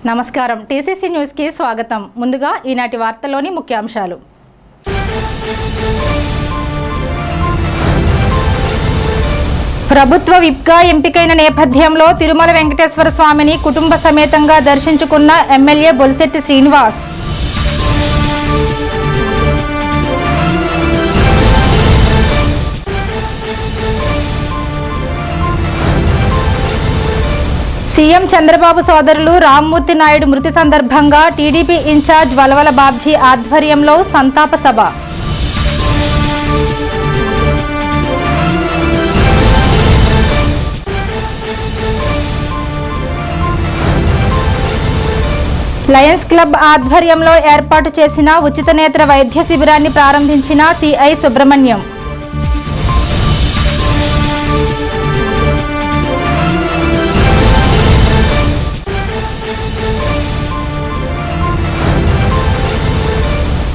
నమస్కారం TCC news కి స్వాగతం. ముందుగా ఈనాటి వార్తల్లోని ముఖ్యాంశాలు. ప్రభుత్వ విప్గా ఎంపికైన నేపథ్యంలో తిరుమల వెంకటేశ్వర స్వామిని కుటుంబ సమేతంగా దర్శించుకున్న ఎమ్మెల్యే బొలిశెట్టి శ్రీనివాస్. సీఎం చంద్రబాబు సోదరులు రామ్మూర్తి నాయుడు మృతి సందర్భంగా టీడీపీ ఇన్ఛార్జ్ వలవల బాబ్జీ ఆధ్వర్యంలో సంతాప సభ. లయన్స్ క్లబ్ ఆధ్వర్యంలో ఏర్పాటు చేసిన ఉచిత నేత్ర వైద్య శిబిరాన్ని ప్రారంభించిన సిఐ సుబ్రహ్మణ్యం.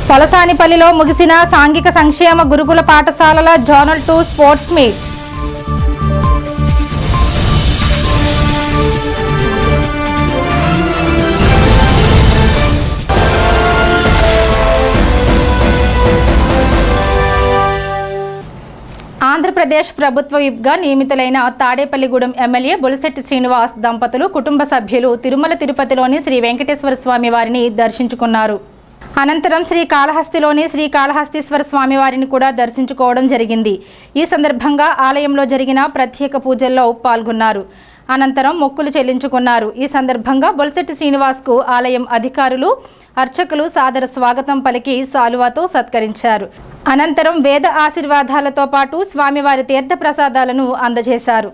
పలసానిపల్లిలో ముగిసిన సాంఘిక సంక్షేమ గురుకుల పాఠశాలల జోనల్ 2 స్పోర్ట్స్ మీట్. ఆంధ్రప్రదేశ్ ప్రభుత్వ విప్గా నియమితులైన తాడేపల్లిగూడెం ఎమ్మెల్యే బొలిశెట్టి శ్రీనివాస్ దంపతులు కుటుంబ సభ్యులు తిరుమల తిరుపతిలోని శ్రీ వెంకటేశ్వర స్వామి వారిని దర్శించుకున్నారు. అనంతరం శ్రీకాళహస్తిలోని శ్రీకాళహస్తీశ్వర స్వామి వారిని కూడా దర్శించుకోవడం జరిగింది. ఈ సందర్భంగా ఆలయంలో జరిగిన ప్రత్యేక పూజల్లో పాల్గొన్నారు. అనంతరం మొక్కులు చెల్లించుకున్నారు. ఈ సందర్భంగా బొలిశెట్టి శ్రీనివాస్కు ఆలయం అధికారులు, అర్చకులు సాదర స్వాగతం పలికి సాలువాతో సత్కరించారు. అనంతరం వేద ఆశీర్వాదాలతో పాటు స్వామివారి తీర్థ ప్రసాదాలను అందజేశారు.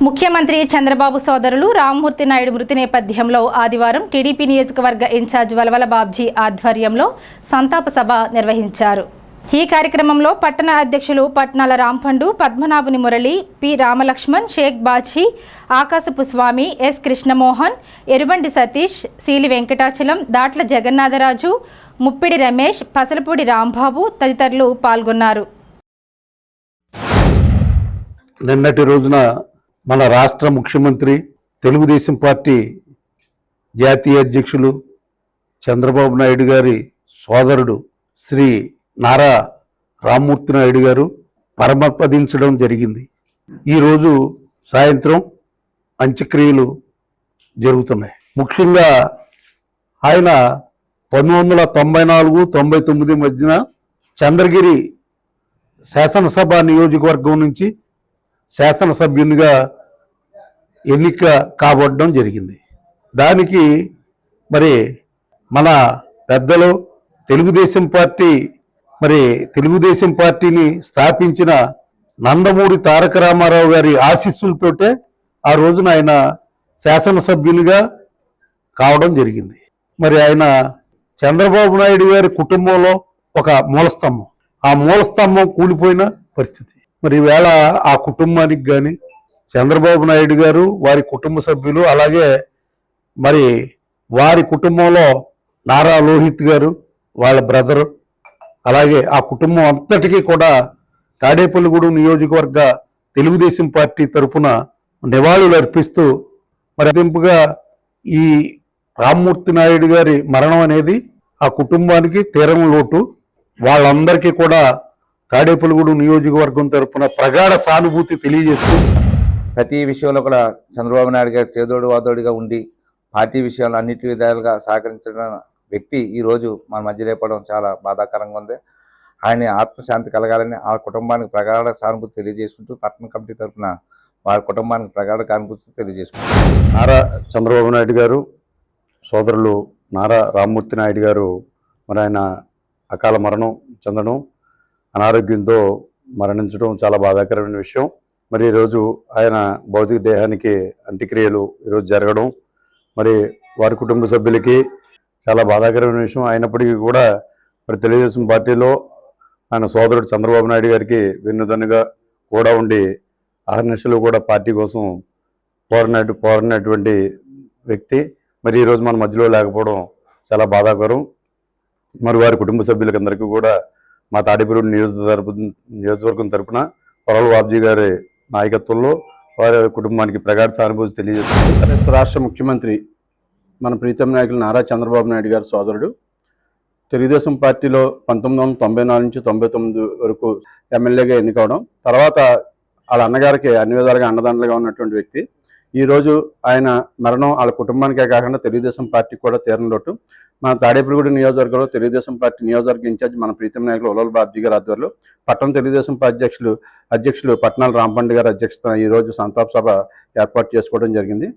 ముఖ్యమంత్రి చంద్రబాబు సోదరులు రామ్మూర్తి నాయుడు మృతి నేపథ్యంలో ఆదివారం టీడీపీ నియోజకవర్గ ఇన్ఛార్జ్ వలవల బాబ్జీ ఆధ్వర్యంలో సంతాప సభ నిర్వహించారు. ఈ కార్యక్రమంలో పట్టణ అధ్యక్షులు పట్నాల రాంపండు, పద్మనాభుని మురళి, పి రామలక్ష్మణ్, షేక్ బాచి, ఆకాశపు స్వామి, ఎస్ కృష్ణమోహన్, ఎరుబండి సతీష్, సీలి వెంకటాచలం, దాట్ల జగన్నాథరాజు, ముప్పిడి రమేష్, పసలపూడి రాంబాబు తదితరులు పాల్గొన్నారు. నిన్నటి రోజున మన రాష్ట్ర ముఖ్యమంత్రి, తెలుగుదేశం పార్టీ జాతీయ అధ్యక్షులు చంద్రబాబు నాయుడు గారి సోదరుడు శ్రీ నారా రామ్మూర్తి నాయుడు గారు పరమపదించడం జరిగింది. ఈరోజు సాయంత్రం అంత్యక్రియలు జరుగుతున్నాయి. ముఖ్యంగా ఆయన 1994-99 మధ్యన చంద్రగిరి శాసనసభ నియోజకవర్గం నుంచి శాసనసభ్యునిగా ఎన్నిక కాబడడం జరిగింది. దానికి మరి మన పెద్దలు తెలుగుదేశం పార్టీని స్థాపించిన నందమూరి తారక రామారావు గారి ఆశీస్సులతోటే ఆ రోజున ఆయన శాసనసభ్యునిగా కావడం జరిగింది. మరి ఆయన చంద్రబాబు నాయుడు గారి కుటుంబంలో ఒక మూలస్తంభం. ఆ మూలస్తంభం కూలిపోయిన పరిస్థితి. మరి ఈవేళ ఆ కుటుంబానికి కానీ చంద్రబాబు నాయుడు గారు, వారి కుటుంబ సభ్యులు, అలాగే మరి వారి కుటుంబంలో నారా లోహిత్ గారు, వాళ్ళ బ్రదరు, అలాగే ఆ కుటుంబం అంతటికీ కూడా తాడేపల్లిగూడెం నియోజకవర్గ తెలుగుదేశం పార్టీ తరఫున నివాళులు అర్పిస్తూ మరి అదింపుగా ఈ రామ్మూర్తి నాయుడు గారి మరణం అనేది ఆ కుటుంబానికి తీరని లోటు. వాళ్ళందరికీ కూడా తాడేపల్లిగూడెం నియోజకవర్గం తరఫున ప్రగాఢ సానుభూతి తెలియజేస్తూ ప్రతి విషయంలో కూడా చంద్రబాబు నాయుడు గారు చేదోడు వాదోడుగా ఉండి పార్టీ విషయాలు అన్నిటి విధాలుగా సహకరించిన వ్యక్తి ఈరోజు మన మధ్య లేపడం చాలా బాధాకరంగా ఉంది. ఆయన ఆత్మశాంతి కలగాలని ఆ కుటుంబానికి ప్రగాఢ సానుభూతి తెలియజేసుకుంటూ పట్టణ కమిటీ తరఫున వారి కుటుంబానికి ప్రగాఢ సానుభూతి తెలియజేసుకుంటారు. నారా చంద్రబాబు నాయుడు గారు సోదరులు నారా రామ్మూర్తి నాయుడు గారు మరి ఆయన అకాల మరణం చెందడం, అనారోగ్యంతో మరణించడం చాలా బాధాకరమైన విషయం. మరి ఈరోజు ఆయన భౌతిక దేహానికి అంత్యక్రియలు ఈరోజు జరగడం మరి వారి కుటుంబ సభ్యులకి చాలా బాధాకరమైన విషయం. అయినప్పటికీ కూడా మరి తెలుగుదేశం పార్టీలో ఆయన సోదరుడు చంద్రబాబు నాయుడు గారికి వెన్నుదన్నుగా కూడా ఉండి అహర్నిశలు కూడా పార్టీ కోసం పోరాడినటువంటి వ్యక్తి మరి ఈరోజు మన మధ్యలో లేకపోవడం చాలా బాధాకరం. మరి వారి కుటుంబ సభ్యులకందరికీ కూడా మా తాడేపల్లి నియోజకవర్గం తరపున పొరల బాబ్జీ గారి నాయకత్వంలో వారి కుటుంబానికి ప్రగాఢ సానుభూతి తెలియజేస్తున్నారు. రాష్ట్ర ముఖ్యమంత్రి మన ప్రీతం నాయకులు నారా చంద్రబాబు నాయుడు గారి సోదరుడు, తెలుగుదేశం పార్టీలో 1994 నుంచి 99 వరకు ఎమ్మెల్యేగా ఎన్నికవడం, తర్వాత వాళ్ళ అన్నగారికి అన్ని విధాలుగా అండదండలుగా ఉన్నటువంటి వ్యక్తి. ఈరోజు ఆయన మరణం వాళ్ళ కుటుంబానికే కాకుండా తెలుగుదేశం పార్టీకి కూడా తీరని లోటు. మన తాడేపల్లిగూడెం నియోజకవర్గంలో తెలుగుదేశం పార్టీ నియోజకవర్గ ఇన్ఛార్జ్ మన ప్రీతం నాయకులు ఉలవల బాబ్జీ గారి ఆధ్వర్యంలో పట్టణ తెలుగుదేశం పార్టీ అధ్యక్షులు పట్నాల రాంపండు గారి అధ్యక్షతన ఈరోజు సంతాప సభ ఏర్పాటు చేసుకోవడం జరిగింది.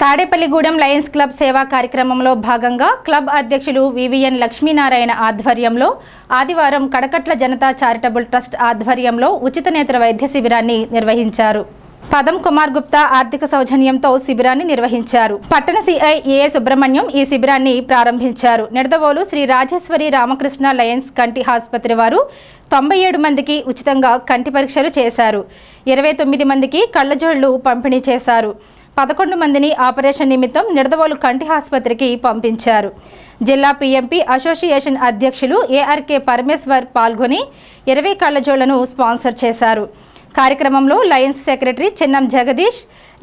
తాడేపల్లిగూడెం లయన్స్ క్లబ్ సేవా కార్యక్రమంలో భాగంగా క్లబ్ అధ్యక్షులు వివిఎన్ లక్ష్మీనారాయణ ఆధ్వర్యంలో ఆదివారం కడకట్ల జనతా చారిటబుల్ ట్రస్ట్ ఆధ్వర్యంలో ఉచిత నేత్ర వైద్య శిబిరాన్ని నిర్వహించారు. పదం కుమార్ గుప్తా ఆర్థిక సౌజన్యంతో శిబిరాన్ని నిర్వహించారు. పట్టణ సిఐ ఏ సుబ్రహ్మణ్యం ఈ శిబిరాన్ని ప్రారంభించారు. నిడదవోలు శ్రీ రాజేశ్వరి రామకృష్ణ లయన్స్ కంటి ఆసుపత్రి వారు 97 మందికి ఉచితంగా కంటి పరీక్షలు చేశారు. 29 మందికి కళ్లజోళ్లు పంపిణీ చేశారు. 11 మందిని ఆపరేషన్ నిమిత్తం నిడదవోలు కంటి ఆసుపత్రికి పంపించారు. జిల్లా పిఎంపి అసోసియేషన్ అధ్యక్షులు ఏఆర్కే పరమేశ్వర్ పాల్గొని 20 కళ్లజోళ్లను స్పాన్సర్ చేశారు. కార్యక్రమంలో Lions secretary Chinnam Jagadish,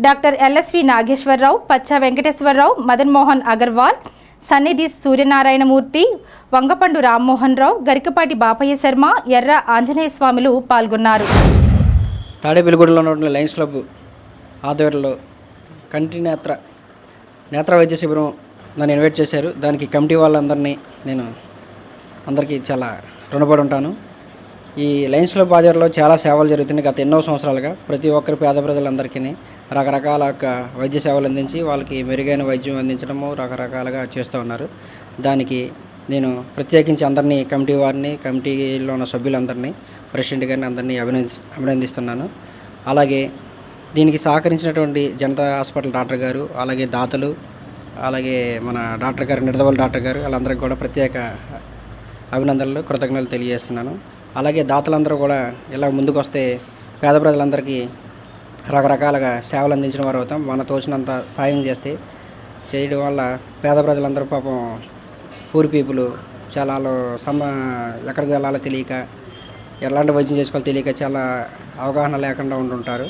doctor LSV Nageswararao, Paccha Venkateswararao, Madan Mohan Agarwal, Sannidhi Suryanarayanamurthy, వంగపండు రామ్మోహన్ రావు, గరికపాటి బాపయ్య శర్మ, ఎర్ర ఆంజనేయ స్వాములు పాల్గొన్నారు. తాడేపల్లిగూడెంలో ఉన్న లయన్స్ క్లబ్ ఆధ్వర్యంలో కంటి నేత్ర వైద్య శిబిరం నన్ను ఇన్వైట్ చేశారు. దానికి కమిటీ వాళ్ళందరినీ నేను అందరికీ చాలా రుణపడి ఉంటాను. ఈ లయన్స్ క్లబ్ ఆధ్వర్యంలో చాలా సేవలు జరుగుతున్నాయి. గత ఎన్నో సంవత్సరాలుగా ప్రతి ఒక్కరి పేద ప్రజలందరికీ రకరకాల వైద్య సేవలు అందించి వాళ్ళకి మెరుగైన వైద్యం అందించడము రకరకాలుగా చేస్తూ ఉన్నారు. దానికి నేను ప్రత్యేకించి అందరినీ కమిటీ వారిని, కమిటీలో ఉన్న సభ్యులందరినీ, ప్రెసిడెంట్ గారిని అందరినీ అభినందిస్తున్నాను. అలాగే దీనికి సహకరించినటువంటి జనతా హాస్పిటల్ డాక్టర్ గారు, అలాగే దాతలు, అలాగే మన డాక్టర్ గారు, నిడదవోలు డాక్టర్ గారు, వాళ్ళందరికీ కూడా ప్రత్యేక అభినందనలు, కృతజ్ఞతలు తెలియజేస్తున్నాను. అలాగే దాతలందరూ కూడా ఇలా ముందుకు వస్తే పేద ప్రజలందరికీ రకరకాలుగా సేవలు అందించిన వారు అవుతాం. మన తోచినంత సాయం చేయడం వల్ల పేద ప్రజలందరూ పాపం పూర్ పీపుల్ చాలా ఎక్కడికి వెళ్ళాలో తెలియక, ఎలాంటి వైద్యం చేసుకోవాలో తెలియక చాలా అవగాహన లేకుండా ఉంటుంటారు.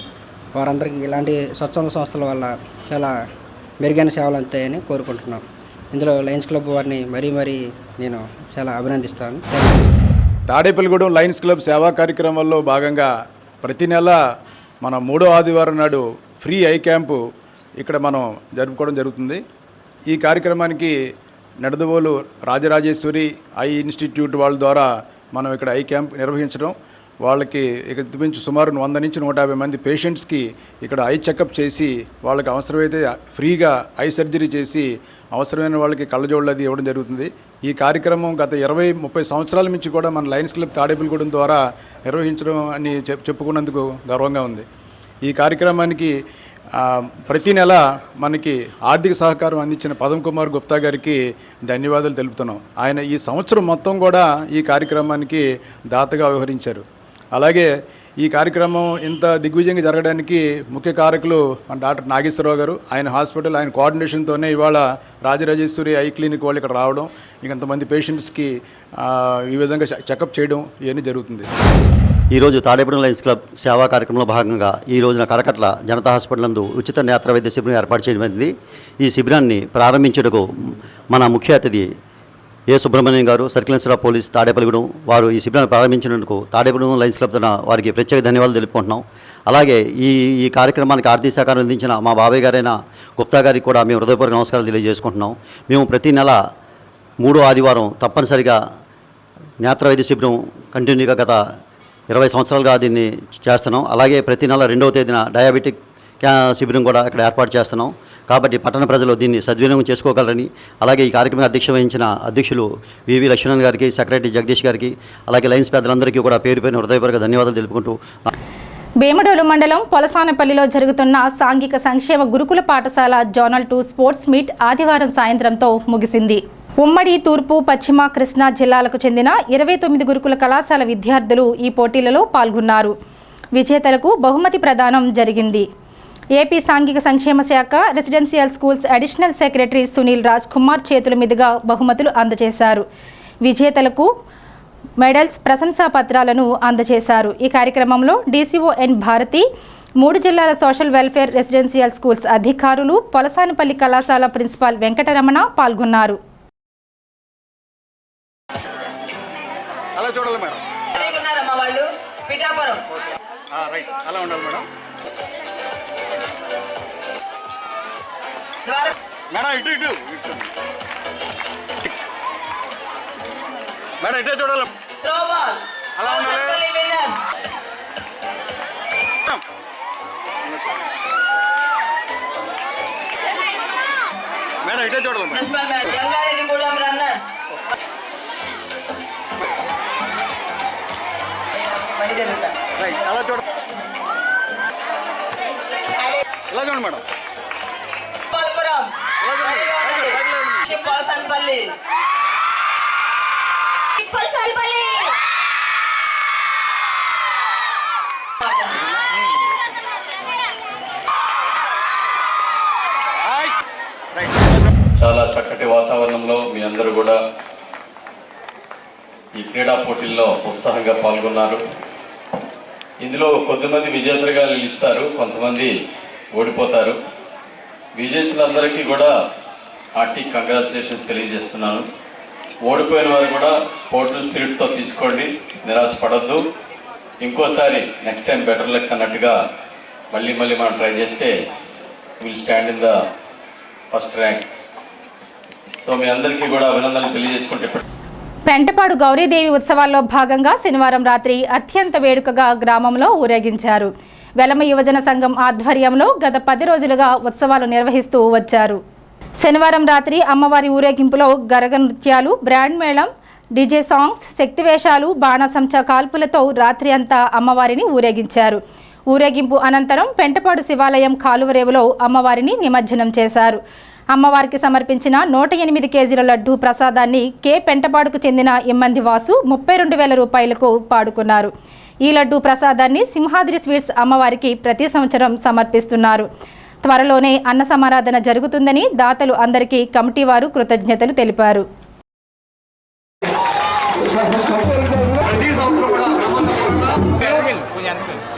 వారందరికీ ఇలాంటి స్వచ్ఛంద సంస్థల వల్ల చాలా మెరుగైన సేవలు అందుతాయని కోరుకుంటున్నాం. ఇందులో లయన్స్ క్లబ్ వారిని మరీ నేను చాలా అభినందిస్తాను. తాడేపల్లిగూడెం లయన్స్ క్లబ్ సేవా కార్యక్రమాల్లో భాగంగా ప్రతి నెల మన 3వ ఆదివారం నాడు ఫ్రీ ఐ క్యాంపు ఇక్కడ మనం జరుపుకోవడం జరుగుతుంది. ఈ కార్యక్రమానికి నిడదవోలు రాజరాజేశ్వరి ఐ ఇన్స్టిట్యూట్ వాళ్ళ ద్వారా మనం ఇక్కడ ఐ క్యాంప్ నిర్వహించడం, వాళ్ళకి ఇక మించి సుమారు 100 నుంచి 150 మంది పేషెంట్స్కి ఇక్కడ ఐ చెకప్ చేసి వాళ్ళకి అవసరమైతే ఫ్రీగా ఐ సర్జరీ చేసి అవసరమైన వాళ్ళకి కళ్ళజోళ్ళు అది ఇవ్వడం జరుగుతుంది. ఈ కార్యక్రమం గత 20-30 సంవత్సరాల నుంచి కూడా మన లయన్స్ క్లబ్ తాడేపల్లిగూడెం ద్వారా నిర్వహించడం అని చెప్పుకున్నందుకు గర్వంగా ఉంది. ఈ కార్యక్రమానికి ప్రతి నెల మనకి ఆర్థిక సహకారం అందించిన పదం కుమార్ గుప్తా గారికి ధన్యవాదాలు తెలుపుతున్నాం. ఆయన ఈ సంవత్సరం మొత్తం కూడా ఈ కార్యక్రమానికి దాతగా వ్యవహరించారు. అలాగే ఈ కార్యక్రమం ఇంత దిగ్విజయంగా జరగడానికి ముఖ్య కారకులు మన డాక్టర్ నాగేశ్వరరావు గారు. ఆయన హాస్పిటల్, ఆయన కోఆర్డినేషన్తోనే ఇవాళ రాజరాజేశ్వరి ఐ క్లినిక్ వాళ్ళు ఇక్కడ రావడం, ఇంకంతమంది పేషెంట్స్కి ఈ విధంగా చెకప్ చేయడం ఇవన్నీ జరుగుతుంది. ఈరోజు తాడేపల్లి లయన్స్ క్లబ్ సేవా కార్యక్రమంలో భాగంగా ఈ రోజున కడకట్ల జనతా హాస్పిటల్ నందు ఉచిత నేత్ర వైద్య శిబిరం ఏర్పాటు చేయబడింది. ఈ శిబిరాన్ని ప్రారంభించుటకు మన ముఖ్య అతిథి ఏ సుబ్రహ్మణ్యం గారు, circle inspector of police Tadepalligudem వారు ఈ శిబిరాన్ని ప్రారంభించినందుకు తాడేపల్లిగూడెం లయన్స్ క్లబ్ తరఫున వారికి ప్రత్యేక ధన్యవాదాలు తెలుపుకుంటున్నాం. అలాగే ఈ కార్యక్రమానికి ఆర్థిక సహకారం అందించిన మా బాబాయ్ గారైన గుప్తా గారికి కూడా మేము హృదయపూర్వక నమస్కారాలు తెలియజేసుకుంటున్నాం. మేము ప్రతి నెల 3వ ఆదివారం తప్పనిసరిగా నేత్ర వైద్య శిబిరం కంటిన్యూగా గత 20 సంవత్సరాలుగా దీన్ని చేస్తున్నాం. అలాగే ప్రతి నెల 2వ తేదీన డయాబెటిక్ శిబిరం కూడా ఇక్కడ ఏర్పాటు చేస్తున్నాం. కాబట్టి పట్టణ ప్రజలు దీన్ని సద్వినియోగం చేసుకోగలరని, అలాగే ఈ కార్యక్రమం అధ్యక్షత వహించిన అధ్యక్షులు వివి లక్ష్మణ్ గారికి, సెక్రటరీ జగదీష్ గారికి, అలాగే లయన్స్ పెద్దలందరికీ కూడా పేరు హృదయపూర్వక ధన్యవాదాలు తెలుపుకుంటూ భీమడోలు మండలం పొలసానపల్లిలో జరుగుతున్న సాంఘిక సంక్షేమ గురుకుల పాఠశాల జోనల్ 2 స్పోర్ట్స్ మీట్ ఆదివారం సాయంత్రంతో ముగిసింది. ఉమ్మడి తూర్పు, పశ్చిమ, కృష్ణా జిల్లాలకు చెందిన 29 గురుకుల కళాశాల విద్యార్థులు ఈ పోటీలలో పాల్గొన్నారు. విజేతలకు బహుమతి ప్రదానం జరిగింది. ఏపీ సాంఘిక సంక్షేమ శాఖ residential schools additional secretary Sunil Raj Kumar చేతుల మీదుగా బహుమతులు అందజేశారు. విజేతలకు మెడల్స్, ప్రశంసా పత్రాలను అందజేశారు. ఈ కార్యక్రమంలో డీసీఓ ఎన్ భారతి, 3 జిల్లాల సోషల్ వెల్ఫేర్ రెసిడెన్షియల్ స్కూల్స్ అధికారులు, పొలసానిపల్లి కళాశాల ప్రిన్సిపాల్ వెంకటరమణ పాల్గొన్నారు. అలా చూడాలి మేడం. రైట్, అలా ఉండాలి మేడం. మేడం ఇటు ఇటు మేడం, ఇటే చూడాలి. అలా ఉండాలి మేడం, ఇటే చూడాలి మేడం. రైట్, అలా చూడ, ఇలా చూడండి మేడం. చాలా చక్కటి వాతావరణంలో మీ అందరూ కూడా ఈ క్రీడా పోటీల్లో ఉత్సాహంగా పాల్గొన్నారు. ఇందులో కొంతమంది విజేతలుగా నిలుస్తారు, కొంతమంది ఓడిపోతారు. విజేతలందరికీ కూడా హార్టీ కంగ్రాచులేషన్స్ తెలియజేస్తున్నాను. ఓడిపోయిన వారు కూడా స్పోర్టివ్ స్పిరిట్తో తీసుకోండి, నిరాశపడద్దు. ఇంకోసారి నెక్స్ట్ టైం బెటర్ లక్ అన్నట్టుగా మళ్ళీ మనం ట్రై చేస్తే will stand in the first rank. So మీ అందరికీ కూడా అభినందనలు తెలియజేసుకుంటే, పెంటపాడు గౌరీదేవి ఉత్సవాల్లో భాగంగా శనివారం రాత్రి అత్యంత వేడుకగా గ్రామంలో ఊరేగించారు. వెలమ యువజన సంఘం ఆధ్వర్యంలో గత 10 రోజులుగా ఉత్సవాలు నిర్వహిస్తూ వచ్చారు. శనివారం రాత్రి అమ్మవారి ఊరేగింపులో గరగ నృత్యాలు, బ్రాండ్ మేళం, డీజే సాంగ్స్, శక్తివేషాలు, బాణసంచా కాల్పులతో రాత్రి అంతా అమ్మవారిని ఊరేగించారు. ఊరేగింపు అనంతరం పెంటపాడు శివాలయం కాలువరేవులో అమ్మవారిని నిమజ్జనం చేశారు. అమ్మవారికి సమర్పించిన 108 కేజీల లడ్డూ ప్రసాదాన్ని కే పెంటపాడుకు చెందిన ఇమ్మంది వాసు 32,000 రూపాయలకు పాడుకున్నారు. ఈ లడ్డూ ప్రసాదాన్ని సింహాద్రి స్వీట్స్ అమ్మవారికి ప్రతి సంవత్సరం సమర్పిస్తున్నారు. త్వరలోనే అన్న సమారాధన జరుగుతుందని దాతలు అందరికీ కమిటీ వారు కృతజ్ఞతలు తెలిపారు. ప్రతి సంవత్సరం కూడా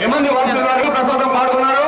ఏమంది వాసు గారు ప్రసాదం పాడుకున్నారు.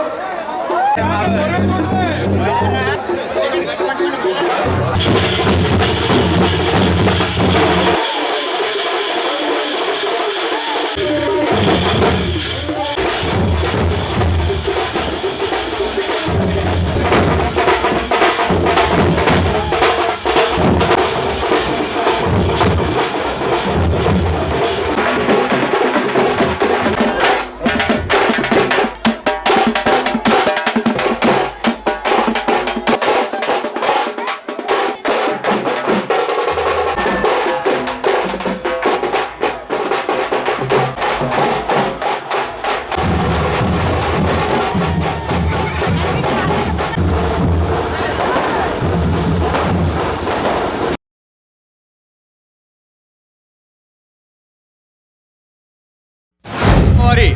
అమ్మవారి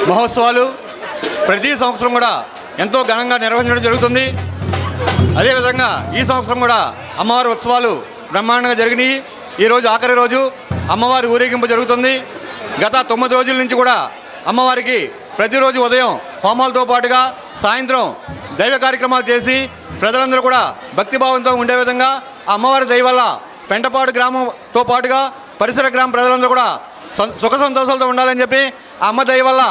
మహోత్సవాలు ప్రతి సంవత్సరం కూడా ఎంతో ఘనంగా నిర్వహించడం జరుగుతుంది. అదేవిధంగా ఈ సంవత్సరం కూడా అమ్మవారి ఉత్సవాలు బ్రహ్మాండంగా జరిగినాయి. ఈరోజు ఆఖరి రోజు అమ్మవారి ఊరేగింపు జరుగుతుంది. గత 9 రోజుల నుంచి కూడా అమ్మవారికి ప్రతిరోజు ఉదయం హోమాలతో పాటుగా సాయంత్రం దైవ కార్యక్రమాలు చేసి ప్రజలందరూ కూడా భక్తిభావంతో ఉండే విధంగా అమ్మవారి దయ వల్ల పెంటపాడు గ్రామంతో పాటుగా పరిసర గ్రామ ప్రజలందరూ కూడా సుఖ సంతోషాలతో ఉండాలని చెప్పి ఆ అమ్మ దయ వల్ల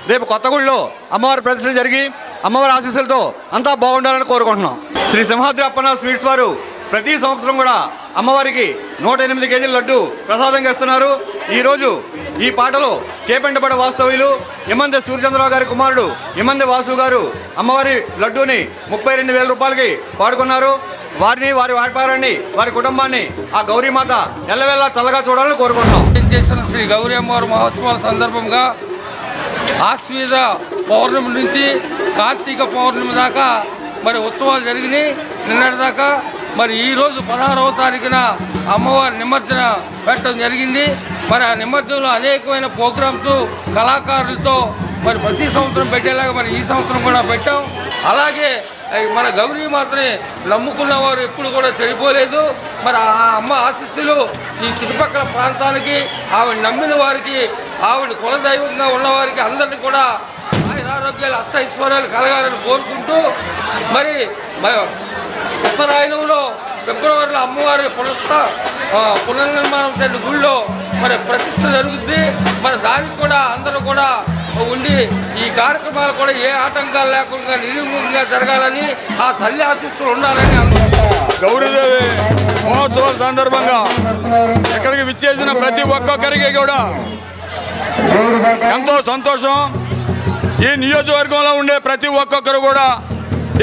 రేపు కొత్తగూడలో అమ్మవారి ప్రదర్శన జరిగి అమ్మవారి ఆశీస్సులతో అంతా బాగుండాలని కోరుకుంటున్నాం. శ్రీ సింహాద్రి అప్పన్న స్వీట్స్ వారు ప్రతి సంవత్సరం కూడా అమ్మవారికి 108 కేజీల లడ్డు ప్రసాదంగా ఇస్తున్నారు. ఈరోజు ఈ పాటలో కేపెంటపాడు వాస్తవ్యులు ఇమ్మంది సూర్యచంద్రరావు గారి కుమారుడు ఇమ్మంది వాసు గారు అమ్మవారి లడ్డూని 32,000 రూపాయలకి పాడుకున్నారు. వారిని, వారి వ్యాపారాన్ని, వారి కుటుంబాన్ని ఆ గౌరీమాత ఎల్లవేళలా చల్లగా చూడాలని కోరుకుంటున్నాం. చేసిన శ్రీ గౌరీ అమ్మవారి మహోత్సవాల సందర్భంగా ఆశ్వీజ పౌర్ణమి నుంచి కార్తీక పౌర్ణమి దాకా మరి ఉత్సవాలు జరిగినాయి. నిన్నటి దాకా మరి ఈరోజు 16వ తారీఖున అమ్మవారి నిమజ్జన పెట్టడం జరిగింది. మరి ఆ నిమజ్జనంలో అనేకమైన ప్రోగ్రామ్స్ కళాకారులతో మరి ప్రతి సంవత్సరం పెట్టేలాగా మరి ఈ సంవత్సరం కూడా పెట్టాం. అలాగే మన గౌరీ మాతని నమ్ముకున్న వారు ఎప్పుడు కూడా చెడిపోలేదు. మరి ఆ అమ్మ ఆశీస్సులు ఈ చుట్టుపక్కల ప్రాంతానికి, ఆవిడ నమ్మిన వారికి, ఆవిడ కులదైవంగా ఉన్నవారికి అందరినీ కూడా ఆరోగ్యాలు అష్టైశ్వర్యాలు కలగాలని కోరుకుంటూ, మరి ఉత్తరాయణంలో ఫిబ్రవరిలో అమ్మవారి పునర్నిర్మాణం చెందిన గుళ్ళో మరి ప్రతిష్ట జరుగుద్ది. మరి దానికి కూడా అందరూ కూడా ఉండి ఈ కార్యక్రమాలు కూడా ఏ ఆటంకాలు లేకుండా నిర్విఘ్నంగా జరగాలని, ఆ తల్లి ఆశీస్సులు ఉండాలని గౌరీదేవి మహోత్సవాల సందర్భంగా ఇక్కడికి విచ్చేసిన ప్రతి ఒక్కొక్కరికి కూడా ఎంతో సంతోషం. ఈ నియోజకవర్గంలో ఉండే ప్రతి ఒక్కొక్కరు కూడా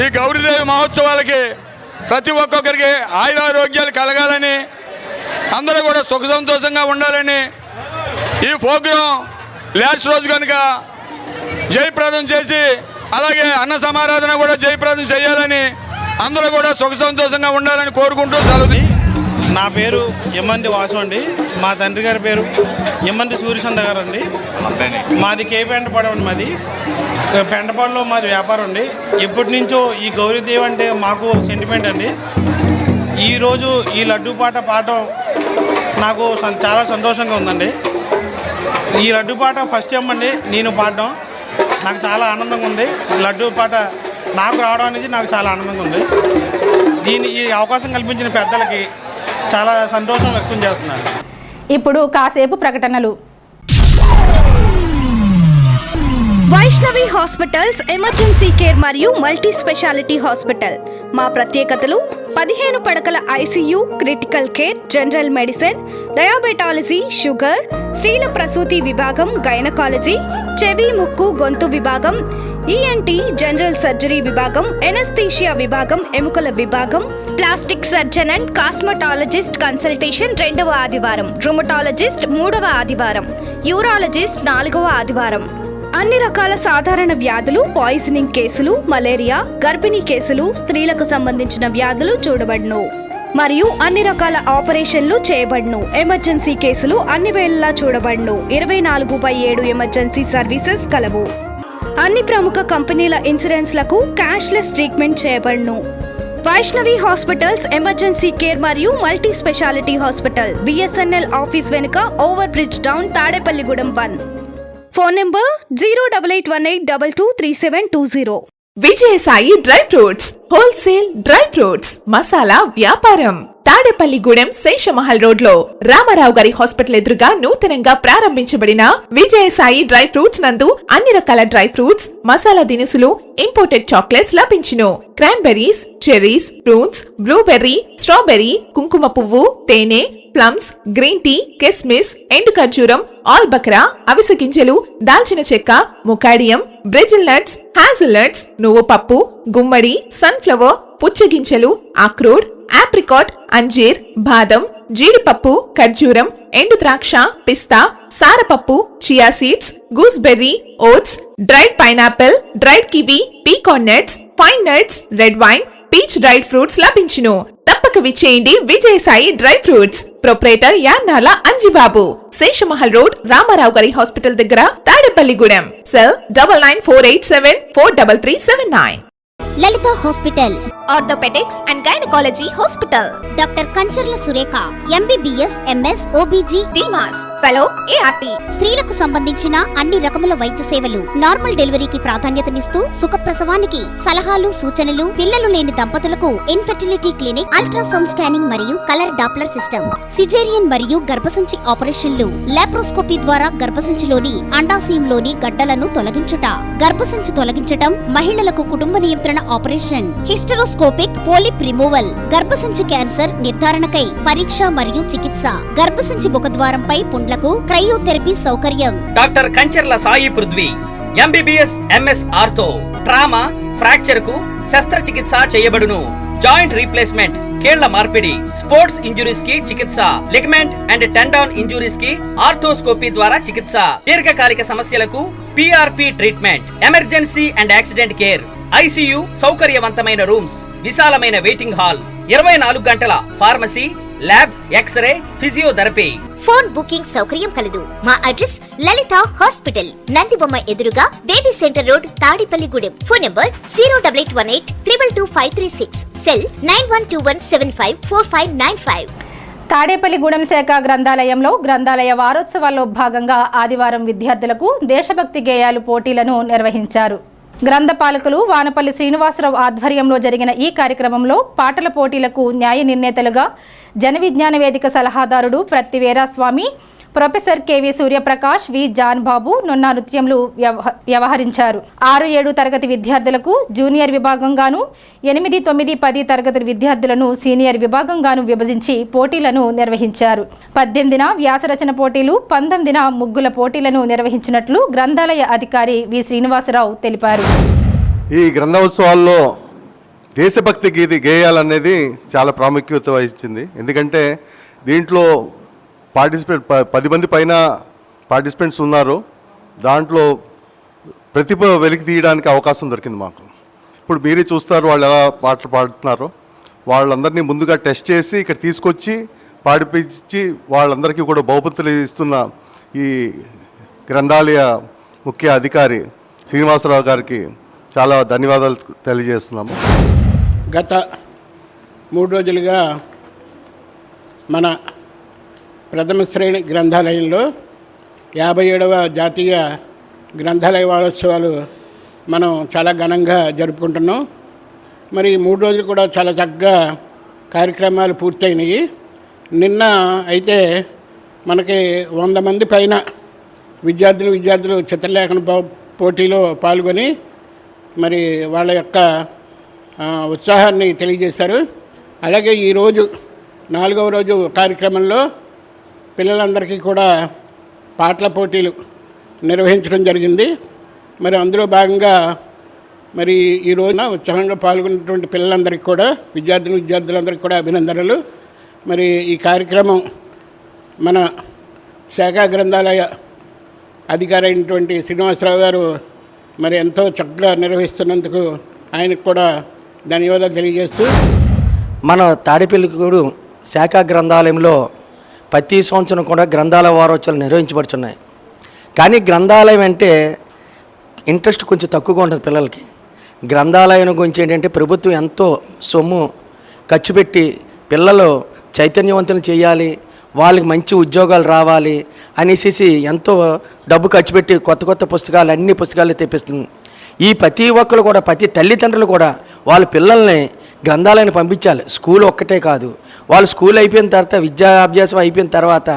ఈ గౌరీదేవి మహోత్సవాలకి ప్రతి ఒక్కొక్కరికి ఆయురారోగ్యాలు కలగాలని, అందరూ కూడా సుఖ సంతోషంగా ఉండాలని, ఈ ప్రోగ్రాం లాస్ట్ రోజు కనుక జయప్రదం చేసి అలాగే అన్న సమారాధన కూడా జయప్రదం చేయాలని, అందరూ కూడా సుఖ సంతోషంగా ఉండాలని కోరుకుంటూ సెలవు. నా పేరు ఎమ్మంది వాసు అండి. మా తండ్రి గారి పేరు ఎమ్మంది సూర్యచంద్ర గారు అండి. మాది పెంటపాడు అండి. మాది పెంటపాడులో మాది వ్యాపారం అండి. ఎప్పటి నుంచో ఈ గౌరీదేవి అంటే మాకు సెంటిమెంట్ అండి. ఈరోజు ఈ లడ్డూ పాట పాడటం నాకు చాలా సంతోషంగా ఉందండి. ఈ లడ్డూ పాట ఫస్ట్ టైం అండి నేను పాడడం. నాకు చాలా ఆనందంగా ఉంది. లడ్డూ పాట నాకు రావడం అనేది నాకు చాలా ఆనందంగా ఉంది. ఈ అవకాశం కల్పించిన పెద్దలకి చాలా సంతోషం వ్యక్తం చేస్తున్నాను. ఇప్పుడు కాసేపు ప్రకటనలు. వైష్ణవి హాస్పిటల్స్ ఎమర్జెన్సీ కేర్ మరియు మల్టీ స్పెషాలిటీ హాస్పిటల్. మా ప్రత్యేకతలు 15 పడకల ICU, critical care, general medicine, diabetology, sugar, స్త్రీల ప్రసూతి విభాగం, గైనకాలజీ, చెవి, ముక్కు, గొంతు విభాగం, ఈఎన్టీ, జనరల్ సర్జరీ విభాగం, ఎనస్థీషియా విభాగం, ఎముకల విభాగం, plastic surgeon and cosmetologist consultation 2వ ఆదివారం, రుమటాలజిస్ట్ 3వ ఆదివారం, యూరాలజిస్ట్ 4వ ఆదివారం. అన్ని రకాల సాధారణ వ్యాధులు, పాయిజనింగ్ కేసులు, మలేరియా, గర్భిణీ కేసులు, స్త్రీలకు సంబంధించిన వ్యాధులు చూడబడును మరియు అన్ని రకాల ఆపరేషన్లు చేయబడును. ఎమర్జెన్సీ కేసులు అన్ని వేళలా చూడబడును. 24/7 ఎమర్జెన్సీ సర్వీసెస్ కలవు. అన్ని ప్రముఖ కంపెనీల ఇన్సూరెన్స్లకు క్యాష్లెస్ ట్రీట్మెంట్ చేయబడును. వైష్ణవి హాస్పిటల్స్ ఎమర్జెన్సీ కేర్ మరియు multi speciality hospital, BSNL office వెనుక, over bridge down, Tadepalligudem 1. Phone number 08818223720. Vijayasai dry fruits wholesale dry fruits masala వ్యాపారం. తాడేపల్లిగూడెం శేషమహల్ రోడ్ లో రామారావు గారి హాస్పిటల్ ఎదురుగా నూతనంగా ప్రారంభించబడిన విజయసాయి డ్రై ఫ్రూట్స్ నందు అన్ని రకాల డ్రై ఫ్రూట్స్, మసాలా దినుసులు, ఇంపోర్టెడ్ చాక్లెట్స్ లభించును. Cranberries, cherries, fruits, blueberry, strawberry, కుంకుమ పువ్వు, తేనె, ప్లమ్స్, గ్రీన్ టీ, కిస్మిస్, ఎండు ఖర్జూరం, ఆల్ బక్రా, అవిసె గింజలు, దాల్చిన చెక్క, ముకాడియం, బ్రెజిల్ నట్స్, హ్యాజల్ నట్స్, నువ్వు పప్పు, గుమ్మడి, సన్ఫ్లవర్, పుచ్చగింజలు, అక్రోడ్, ఆప్రికాట్, అంజీర్, బాదం, జీడిపప్పు, ఖర్జూరం, ఎండు ద్రాక్ష, పిస్తా, సారపప్పు, chia seeds, gooseberry, oats, dried pineapple, dried kiwi, pecan nuts, fine nuts, red wine, peach dried fruits లభించును. తప్పక విచ్చేయండి Vijayasai dry fruits. Proprietor Yannala Anjibabu, Seshamahal road, Ramarao గారి హాస్పిటల్ దగ్గర, Tadepalligudem. Cell 9948743379. Lalitha hospital, orthopaedics and gynaecology hospital. Doctor Kancharla Surekha, MBBS, MS, OBG, డిమాస్, fellow, ART. స్త్రీలకు సంబంధించిన అన్ని రకముల వైద్య సేవలు, నార్మల్ డెలివరీకి ప్రాధాన్యతనిస్తూ సుఖప్రసవానికి సలహాలు, సూచనలు, పిల్లలు లేని దంపతులకు ఇన్ఫెర్టిలిటీ క్లినిక్, అల్ట్రాసౌండ్ స్కానింగ్ మరియు కలర్ డాప్లర్ సిస్టమ్, సిజేరియన్ మరియు గర్భసంచి ఆపరేషన్లు, లాప్రోస్కోపీ ద్వారా గర్భసంచిలోని అండాశయంలోని గడ్డలను తొలగించుట, గర్భసంచి తొలగించటం, మహిళలకు కుటుంబ నియంత్రణ ఆపరేషన్, హిస్టరోస్కోపిక్ పోలిప్ రిమూవల్, గర్భసంచి క్యాన్సర్ నిర్ధారణకై పరీక్ష మరియు చికిత్స, గర్భసంచి ముఖద్వారంపై పుండ్లకు క్రయోథెరపీ సౌకర్యం. Doctor Kancharla Sai Prithvi, MBBS, MS ortho, trauma, fracture కు శస్త్రచికిత్స చేయబడును. జాయింట్ రీప్లేస్మెంట్, కీళ్ల మార్పిడి, స్పోర్ట్స్ ఇంజురీస్ కి చికిత్స, లిగమెంట్ అండ్ టెండాన్ ఇంజురీస్ కి ఆర్థోస్కోపీ ద్వారా చికిత్స, దీర్ఘకాలిక సమస్యలకు PRP treatment, emergency and accident care, ICU, సౌకర్యవంతమైన రూమ్స్, విశాలమైన వెయిటింగ్ హాల్, 24 గంటల pharmacy, lab, X-ray, physiotherapy. Phone booking సౌకర్యం కలదు. మా అడ్రస్ లలిత హాస్పిటల్, నందిబొమ్మ ఎదురుగా, baby centre road, Tadepalligudem. Phone number 08818 222 cell 9121754595. Tadepalligudem శాఖ గ్రంథాలయంలో గ్రంథాలయ వారోత్సవాల్లో భాగంగా ఆదివారం విద్యార్థులకు దేశభక్తి గేయాలు పోటీలను నిర్వహించారు. గ్రంథపాలకులు వానపల్లి శ్రీనివాసరావు ఆధ్వర్యంలో జరిగిన ఈ కార్యక్రమంలో పాటల పోటీలకు న్యాయ నిర్ణేతలుగా జన విజ్ఞాన వేదిక సలహాదారుడు ప్రత్తి వీరాస్వామి, ప్రొఫెసర్ కెవి సూర్యప్రకాష్, వి జాన్ బాబు నున్న నృత్యంలు వ్యవహరించారు. 6-7 తరగతి విద్యార్థులకు జూనియర్ విభాగంగాను, 8, 9, 10 తరగతి విద్యార్థులను సీనియర్ విభాగంగాను విభజించి పోటీలను నిర్వహించారు. 18న వ్యాసరచన పోటీలు, 19న ముగ్గుల పోటీలను నిర్వహించినట్లు గ్రంథాలయ అధికారి వి శ్రీనివాసరావు తెలిపారు. ఈ గ్రంథోత్సవాల్లో దేశభక్తి గేయాలనేది చాలా ప్రాముఖ్యత వహించింది. ఎందుకంటే దీంట్లో 10 మంది పైన పార్టిసిపెంట్స్ ఉన్నారు. దాంట్లో ప్రతిభ వెలికి తీయడానికి అవకాశం దొరికింది మాకు. ఇప్పుడు మీరే చూస్తారు వాళ్ళు ఎలా పాటలు పాడుతున్నారో. వాళ్ళందరినీ ముందుగా టెస్ట్ చేసి ఇక్కడ తీసుకొచ్చి పాడిపించి వాళ్ళందరికీ కూడా బహుమతులు ఇస్తున్న ఈ గ్రంథాలయ ముఖ్య అధికారి శ్రీనివాసరావు గారికి చాలా ధన్యవాదాలు తెలియజేస్తున్నాము. గత 3 రోజులుగా మన ప్రథమ శ్రేణి గ్రంథాలయంలో 57వ జాతీయ గ్రంథాలయ వారోత్సవాలు మనం చాలా ఘనంగా జరుపుకుంటున్నాం. మరి 3 రోజులు కూడా చాలా చక్కగా కార్యక్రమాలు పూర్తయినాయి. నిన్న అయితే మనకి 100 మంది పైన విద్యార్థులు చిత్రలేఖన పోటీలో పాల్గొని మరి వాళ్ళ యొక్క ఉత్సాహాన్ని తెలియజేశారు. అలాగే ఈరోజు 4వ రోజు కార్యక్రమంలో పిల్లలందరికీ కూడా పాటల పోటీలు నిర్వహించడం జరిగింది. మరి అందులో భాగంగా మరి ఈ రోజున ఉత్సాహంగా పాల్గొన్నటువంటి పిల్లలందరికీ కూడా విద్యార్థులందరికీ కూడా అభినందనలు. మరి ఈ కార్యక్రమం మన శాఖా గ్రంథాలయ అధికారి అయినటువంటి శ్రీనివాసరావు గారు మరి ఎంతో చక్కగా నిర్వహిస్తున్నందుకు ఆయనకు కూడా ధన్యవాదాలు తెలియజేస్తూ, మన తాడేపల్లిగూడెం శాఖా గ్రంథాలయంలో ప్రతి సంవత్సరం కూడా గ్రంథాలయ వారోత్సవాలు నిర్వహించబడుతున్నాయి. కానీ గ్రంథాలయం అంటే ఇంట్రెస్ట్ కొంచెం తక్కువగా ఉంటుంది పిల్లలకి. గ్రంథాలయం గురించి ఏంటంటే ప్రభుత్వం ఎంతో సొమ్ము ఖర్చు పెట్టి పిల్లలు చైతన్యవంతులు చేయాలి, వాళ్ళకి మంచి ఉద్యోగాలు రావాలి అనేసి ఎంతో డబ్బు ఖర్చు పెట్టి కొత్త పుస్తకాలు అన్ని పుస్తకాలు తెప్పిస్తుంది. ఈ ప్రతి ఒక్కరు కూడా ప్రతి తల్లిదండ్రులు కూడా వాళ్ళ పిల్లల్ని గ్రంథాలయాన్ని పంపించాలి. స్కూల్ ఒక్కటే కాదు, వాళ్ళు స్కూల్ అయిపోయిన తర్వాత విద్యాభ్యాసం అయిపోయిన తర్వాత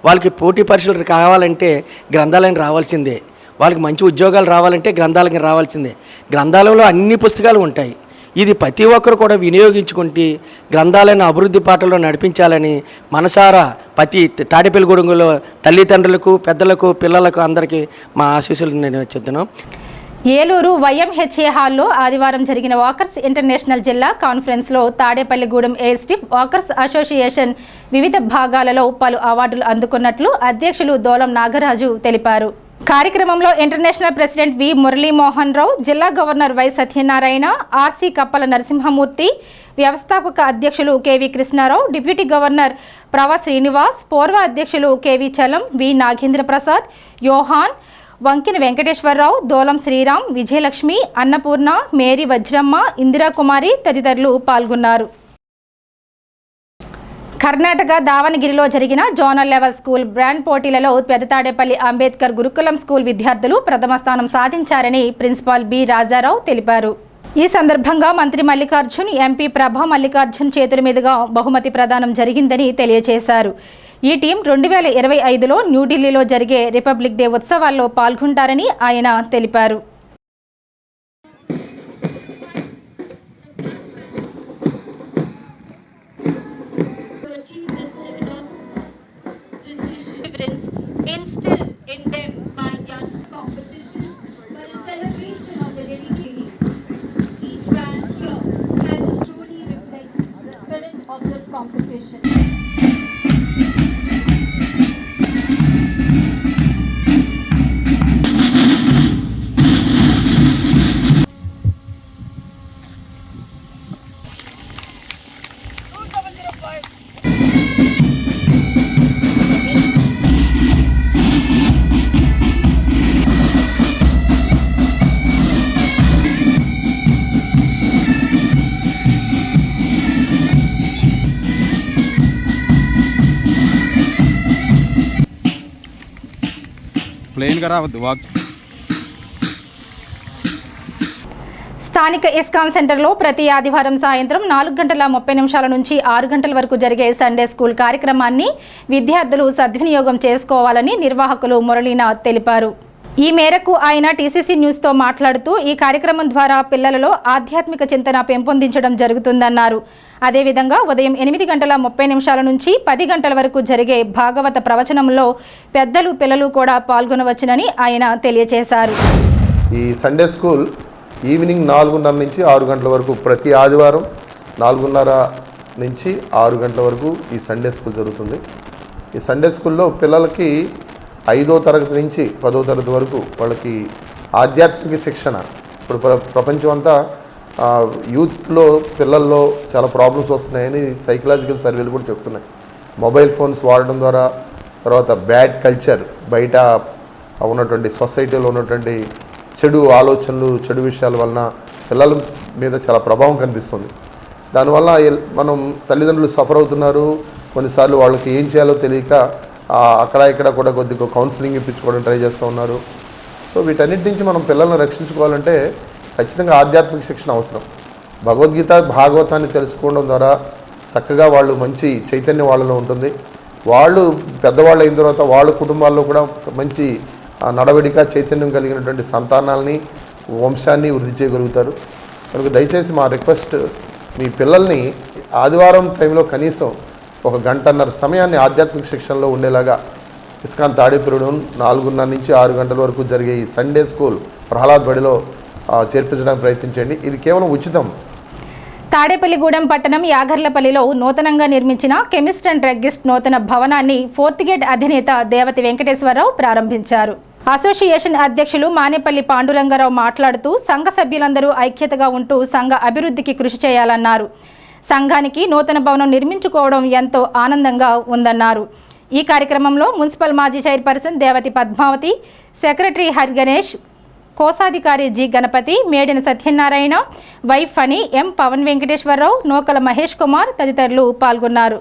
వాళ్ళకి పోటీ పరీక్షలు కావాలంటే గ్రంథాలయం రావాల్సిందే. వాళ్ళకి మంచి ఉద్యోగాలు రావాలంటే గ్రంథాలయం రావాల్సిందే. గ్రంథాలయంలో అన్ని పుస్తకాలు ఉంటాయి. ఇది ప్రతి ఒక్కరు కూడా వినియోగించుకుంటే గ్రంథాలయాన్ని అభివృద్ధి పాటలో నడిపించాలని మనసారా ప్రతి తాడేపల్లిగూడెంలో తల్లిదండ్రులకు, పెద్దలకు, పిల్లలకు అందరికీ మా ఆశీస్సులు నేను చెప్తున్నాను. ఏలూరు వైఎంహెచ్ఏ హాల్లో ఆదివారం జరిగిన వాకర్స్ ఇంటర్నేషనల్ జిల్లా కాన్ఫరెన్స్లో Tadepalligudem air strip walkers association వివిధ భాగాలలో పలు అవార్డులు అందుకున్నట్లు అధ్యక్షులు దోలం నాగరాజు తెలిపారు. కార్యక్రమంలో international president V Muralimohan Rao, జిల్లా governor Y Satyanarayana, RC Kappala Narasimhamurthy, వ్యవస్థాపక అధ్యక్షులు KV Krishnarao, deputy governor Prava Srinivas, పూర్వ అధ్యక్షులు KV Chalam, V Nagendra Prasad, Yohan, Vankina Venkateswararao, Dolam Sriram, Vijayalakshmi, Annapurna, Mary Vajramma, Indirakumari తదితరులు పాల్గొన్నారు. కర్ణాటక దావణగిరిలో జరిగిన జోనల్ లెవెల్ స్కూల్ బ్రాండ్ పోటీలలో పెదతాడేపల్లి అంబేద్కర్ గురుకులం స్కూల్ విద్యార్థులు ప్రథమ స్థానం సాధించారని ప్రిన్సిపాల్ బి రాజారావు తెలిపారు. ఈ సందర్భంగా మంత్రి మల్లికార్జున్, ఎంపీ ప్రభా మల్లికార్జున్ చేతుల మీదుగా బహుమతి ప్రదానం జరిగిందని తెలియజేశారు. ఈ టీం 2025లో న్యూఢిల్లీలో జరిగే రిపబ్లిక్ డే ఉత్సవాల్లో పాల్గొంటారని ఆయన తెలిపారు. ప్లెయిన్గా రావద్దు వాక్. స్థానిక ఇస్కాన్ సెంటర్లో ప్రతి ఆదివారం సాయంత్రం 4:30 నుంచి 6 గంటల వరకు జరిగే సండే స్కూల్ కార్యక్రమాన్ని విద్యార్థులు సద్వినియోగం చేసుకోవాలని నిర్వాహకులు మురళీనాథ్ తెలిపారు. ఈ మేరకు ఆయన టీసీసీ న్యూస్తో మాట్లాడుతూ ఈ కార్యక్రమం ద్వారా పిల్లలలో ఆధ్యాత్మిక చింతన పెంపొందించడం జరుగుతుందన్నారు. అదేవిధంగా ఉదయం 8:30 నుంచి 10 గంటల వరకు జరిగే భాగవత ప్రవచనంలో పెద్దలు పిల్లలు కూడా పాల్గొనవచ్చునని ఆయన తెలియజేశారు. ఈ సండే స్కూల్ ఈవినింగ్ 4:30 నుంచి 6 గంటల వరకు ప్రతి ఆదివారం 4:30 నుంచి 6 గంటల వరకు ఈ సండే స్కూల్ జరుగుతుంది. ఈ సండే స్కూల్లో పిల్లలకి 5వ తరగతి నుంచి 10వ తరగతి వరకు వాళ్ళకి ఆధ్యాత్మిక శిక్షణ. ఇప్పుడు ప్రపంచం అంతా యూత్లో పిల్లల్లో చాలా ప్రాబ్లమ్స్ వస్తున్నాయని సైకలాజికల్ సర్వేలు కూడా చెప్తున్నాయి. మొబైల్ ఫోన్స్ వాడడం ద్వారా, తర్వాత బ్యాడ్ కల్చర్, బయట ఉన్నటువంటి సొసైటీలో ఉన్నటువంటి చెడు ఆలోచనలు, చెడు విషయాల వలన పిల్లల మీద చాలా ప్రభావం కనిపిస్తుంది. దానివల్ల మనం తల్లిదండ్రులు సఫర్ అవుతున్నారు. కొన్నిసార్లు వాళ్ళకి ఏం చేయాలో తెలియక అక్కడ ఇక్కడ కూడా కొద్దిగా కౌన్సిలింగ్ ఇప్పించుకోవడం ట్రై చేస్తూ ఉన్నారు. సో వీటన్నిటి నుంచి మనం పిల్లల్ని రక్షించుకోవాలంటే ఖచ్చితంగా ఆధ్యాత్మిక శిక్షణ అవసరం. భగవద్గీత, భాగవతాన్ని తెలుసుకోవడం ద్వారా చక్కగా వాళ్ళు మంచి చైతన్యం వాళ్ళలో ఉంటుంది. వాళ్ళు పెద్దవాళ్ళు అయిన తర్వాత వాళ్ళ కుటుంబాల్లో కూడా మంచి నడవడిక, చైతన్యం కలిగినటువంటి సంతానాలని, వంశాన్ని వృద్ధి చేయగలుగుతారు. కనుక దయచేసి మా రిక్వెస్ట్, మీ పిల్లల్ని ఆదివారం టైంలో కనీసం 1 గంటన్నర సమయాన్ని ఆధ్యాత్మిక శిక్షణలో ఉండేలాగా ఇస్కాన్ తాడేపల్లిగూడెం 4:30 నుంచి 6 గంటల వరకు జరిగే ఈ సండే స్కూల్ ప్రహ్లాద్ బడిలో చేర్పించడానికి ప్రయత్నించండి. ఇది కేవలం ఉచితం. తాడేపల్లిగూడెం పట్టణం యాగర్లపల్లిలో నూతనంగా నిర్మించిన కెమిస్ట్ అండ్ డ్రగ్గిస్ట్ నూతన భవనాన్ని 4th గేట్ అధినేత దేవతి వెంకటేశ్వరరావు ప్రారంభించారు. అసోసియేషన్ అధ్యక్షులు మానేపల్లి పాండురంగారావు మాట్లాడుతూ సంఘ సభ్యులందరూ ఐక్యతగా ఉంటూ సంఘ అభివృద్ధికి కృషి చేయాలన్నారు. సంఘానికి నూతన భవనం నిర్మించుకోవడం ఎంతో ఆనందంగా ఉందన్నారు. ఈ కార్యక్రమంలో మున్సిపల్ మాజీ చైర్పర్సన్ దేవతి పద్మావతి, సెక్రటరీ హరిగణేష్, కోశాధికారి జి గణపతి, మేడిన సత్యనారాయణ, వై ఫణి, ఎం పవన్ వెంకటేశ్వరరావు, నోకల మహేష్ కుమార్ తదితరులు పాల్గొన్నారు.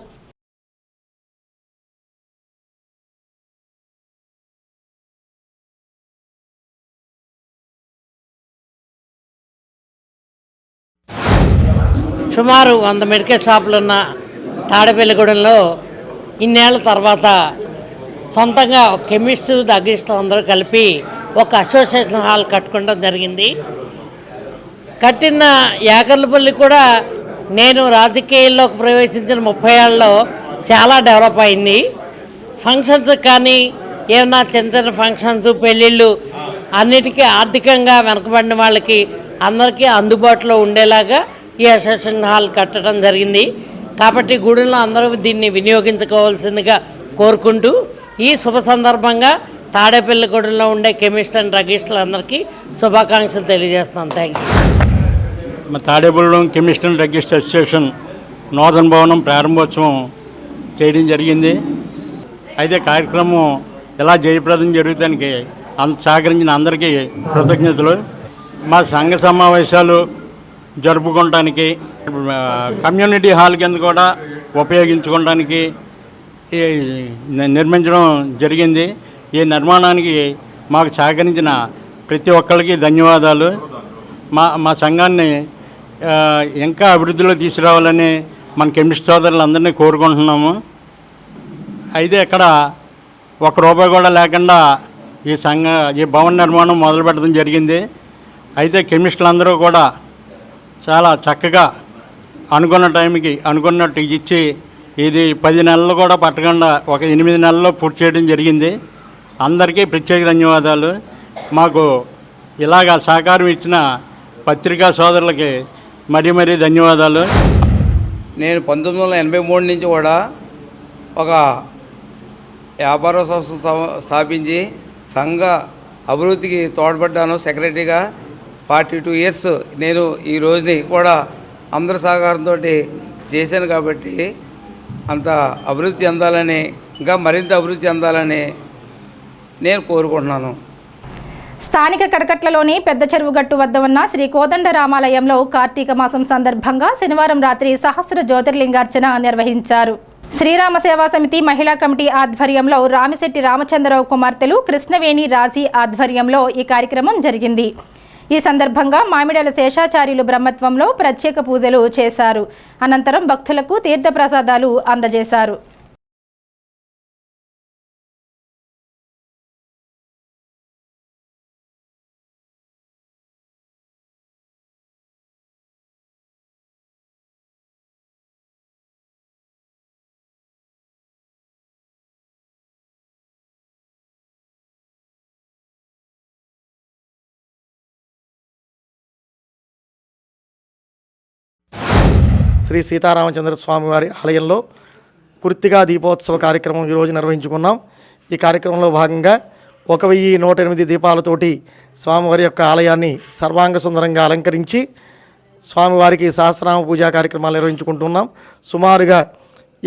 సుమారు 100 మెడికల్ షాపులు ఉన్న తాడేపల్లిగూడెంలో ఇన్నేళ్ల తర్వాత సొంతంగా కెమిస్టు, డ్రగ్గిస్టులు అందరూ కలిపి ఒక అసోసియేషన్ హాల్ కట్టుకోవడం జరిగింది. కట్టిన యాగర్లపల్లి కూడా నేను రాజకీయాల్లోకి ప్రవేశించిన 30 ఏళ్ళలో చాలా డెవలప్ అయింది. ఫంక్షన్స్ కానీ ఏమన్నా చిన్న చిన్న ఫంక్షన్స్, పెళ్ళిళ్ళు అన్నిటికీ ఆర్థికంగా వెనకబడిన వాళ్ళకి అందరికీ అందుబాటులో ఉండేలాగా ఈ అసోసియేషన్ హాల్ కట్టడం జరిగింది. కాబట్టి గూడెంలో అందరూ దీన్ని వినియోగించుకోవాల్సిందిగా కోరుకుంటూ ఈ శుభ సందర్భంగా తాడేపల్లిగూడెంలో ఉండే కెమిస్ట్ అండ్ డ్రగ్గిస్టులందరికీ శుభాకాంక్షలు తెలియజేస్తున్నాను. Thank you. మా Tadepalligudem chemist and druggist association నూతన భవనం ప్రారంభోత్సవం చేయడం జరిగింది. అయితే కార్యక్రమం ఎలా జయప్రదం జరుగుతానికి సహకరించిన అందరికీ కృతజ్ఞతలు. మా సంఘ సమావేశాలు జరుపుకోవడానికి కమ్యూనిటీ హాల్ కింద కూడా ఉపయోగించుకోవడానికి నిర్మించడం జరిగింది. ఈ నిర్మాణానికి మాకు సహకరించిన ప్రతి ఒక్కరికి ధన్యవాదాలు. మా సంఘాన్ని ఇంకా అభివృద్ధిలో తీసుకురావాలని మన కెమిస్ట్ సోదరులందరినీ కోరుకుంటున్నాము. అయితే ఇక్కడ ₹1 కూడా లేకుండా ఈ భవన నిర్మాణం మొదలు పెట్టడం జరిగింది. అయితే కెమిస్టులందరూ కూడా చాలా చక్కగా అనుకున్న టైంకి అనుకున్నట్టు ఇచ్చి ఇది 10 నెలలు కూడా పట్టకుండా ఒక 8 నెలల్లో పూర్తి చేయడం జరిగింది. అందరికీ ప్రత్యేక ధన్యవాదాలు. మాకు ఇలాగా సహకారం ఇచ్చిన పత్రికా సోదరులకి మరీ ధన్యవాదాలు. నేను 1983 నుంచి కూడా ఒక వ్యాపార సంస్థ స్థాపించి సంఘ అభివృద్ధికి తోడ్పడ్డాను. సెక్రటరీగా 42 ఇయర్స్ నేను ఈ రోజుని కూడా అందరి సహకారంతో చేశాను. కాబట్టి అంత అభివృద్ధి చెందాలని, ఇంకా మరింత అభివృద్ధి చెందాలని నేను కోరుకుంటున్నాను. స్థానిక కడకట్లలోని పెద్ద చెరువు గట్టు వద్ద ఉన్న శ్రీ కోదండ రామాలయంలో కార్తీక మాసం సందర్భంగా శనివారం రాత్రి సహస్ర జ్యోతిర్లింగార్చన నిర్వహించారు. శ్రీరామ సేవా సమితి మహిళా కమిటీ ఆధ్వర్యంలో రామిశెట్టి రామచంద్రరావు కుమార్తెలు కృష్ణవేణి రాజీ ఆధ్వర్యంలో ఈ కార్యక్రమం జరిగింది. ఈ సందర్భంగా మామిడాల శేషాచార్యులు బ్రహ్మత్వంలో ప్రత్యేక పూజలు చేశారు. అనంతరం భక్తులకు తీర్థప్రసాదాలు అందజేశారు. శ్రీ సీతారామచంద్ర స్వామి వారి ఆలయంలో కృత్తికా దీపోత్సవ కార్యక్రమం ఈరోజు నిర్వహించుకున్నాం. ఈ కార్యక్రమంలో భాగంగా 1108 దీపాలతోటి స్వామివారి యొక్క ఆలయాన్ని సర్వాంగ సుందరంగా అలంకరించి స్వామివారికి సహస్రనామ పూజా కార్యక్రమాలు నిర్వహించుకుంటున్నాం. సుమారుగా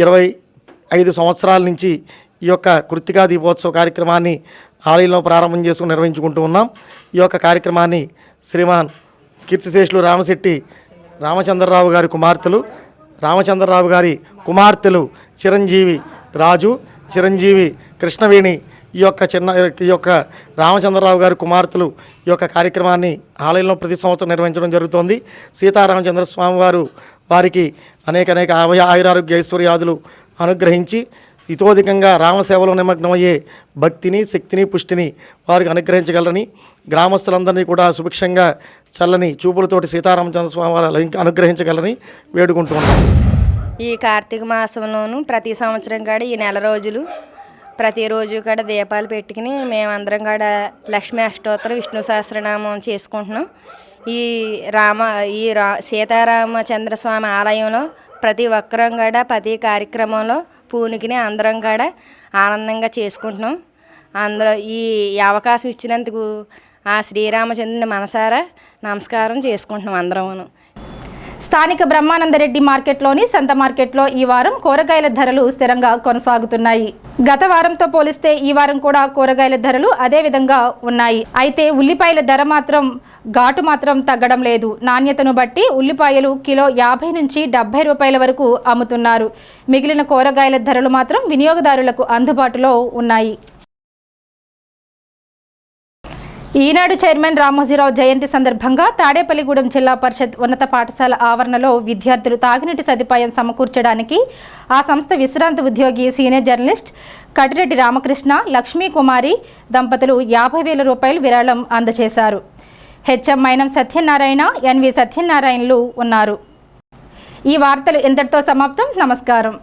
25 సంవత్సరాల నుంచి ఈ యొక్క కృత్తికా దీపోత్సవ కార్యక్రమాన్ని ఆలయంలో ప్రారంభం చేసుకుని నిర్వహించుకుంటూ ఉన్నాం. ఈ యొక్క కార్యక్రమాన్ని శ్రీమాన్ కీర్తిశేషులు రామశెట్టి రామచంద్రరావు గారి కుమార్తెలు రామచంద్రరావు గారి కుమార్తెలు చిరంజీవి రాజు, చిరంజీవి కృష్ణవేణి ఈ యొక్క రామచంద్రరావు గారి కుమార్తెలు ఈ యొక్క కార్యక్రమాన్ని ఆలయంలో ప్రతి సంవత్సరం నిర్వహించడం జరుగుతోంది. సీతారామచంద్ర స్వామి వారికి అనేక ఆయురారోగ్య ఐశ్వర్యాదులు అనుగ్రహించి ఇతోధికంగా రామసేవలో నిమగ్నమయ్యే భక్తిని, శక్తిని, పుష్టిని వారికి అనుగ్రహించగలరని, గ్రామస్తులందరినీ కూడా సుభిక్షంగా చల్లని చూపులతోటి సీతారామచంద్ర స్వామి వారు అనుగ్రహించగలరని వేడుకుంటున్నాం. ఈ కార్తీక మాసంలోనూ ప్రతి సంవత్సరం కూడా ఈ నెల రోజులు ప్రతిరోజు కూడా దీపాలు పెట్టుకుని మేమందరం కూడా లక్ష్మీ అష్టోత్తరం, విష్ణు సహస్రనామం చేసుకుంటున్నాం. ఈ సీతారామచంద్ర స్వామి ఆలయంలో ప్రతి ఒక్కరం కూడా ప్రతి కార్యక్రమంలో పూనుకుని అందరం కూడా ఆనందంగా చేసుకుంటున్నాం. ఈ అవకాశం ఇచ్చినందుకు ఆ శ్రీరామచంద్రుని మనసారా నమస్కారం చేసుకుంటున్నాం అందరం. స్థానిక బ్రహ్మానందరెడ్డి మార్కెట్లోని సంత మార్కెట్లో ఈ వారం కూరగాయల ధరలు స్థిరంగా కొనసాగుతున్నాయి. గత వారంతో పోలిస్తే ఈ వారం కూడా కూరగాయల ధరలు అదే విధంగా ఉన్నాయి. అయితే ఉల్లిపాయల ధర ఘాటు మాత్రం తగ్గడం లేదు. నాణ్యతను బట్టి ఉల్లిపాయలు కిలో 50 నుంచి 70 రూపాయల వరకు అమ్ముతున్నారు. మిగిలిన కూరగాయల ధరలు మాత్రం వినియోగదారులకు అందుబాటులో ఉన్నాయి. ఈనాడు చైర్మన్ రామోజీరావు జయంతి సందర్భంగా తాడేపల్లిగూడెం జిల్లా పరిషత్ ఉన్నత పాఠశాల ఆవరణలో విద్యార్థులు తాగునీటి సదుపాయం సమకూర్చడానికి ఆ సంస్థ విశ్రాంత ఉద్యోగి సీనియర్ జర్నలిస్ట్ కటిరెడ్డి రామకృష్ణ, లక్ష్మీ కుమారి దంపతులు 50,000 రూపాయలు విరాళం అందజేశారు. హెచ్ఎం మైనం సత్యనారాయణ, ఎన్వి సత్యనారాయణలు ఉన్నారు. ఈ వార్తలు ఇంతటితో సమాప్తం. నమస్కారం.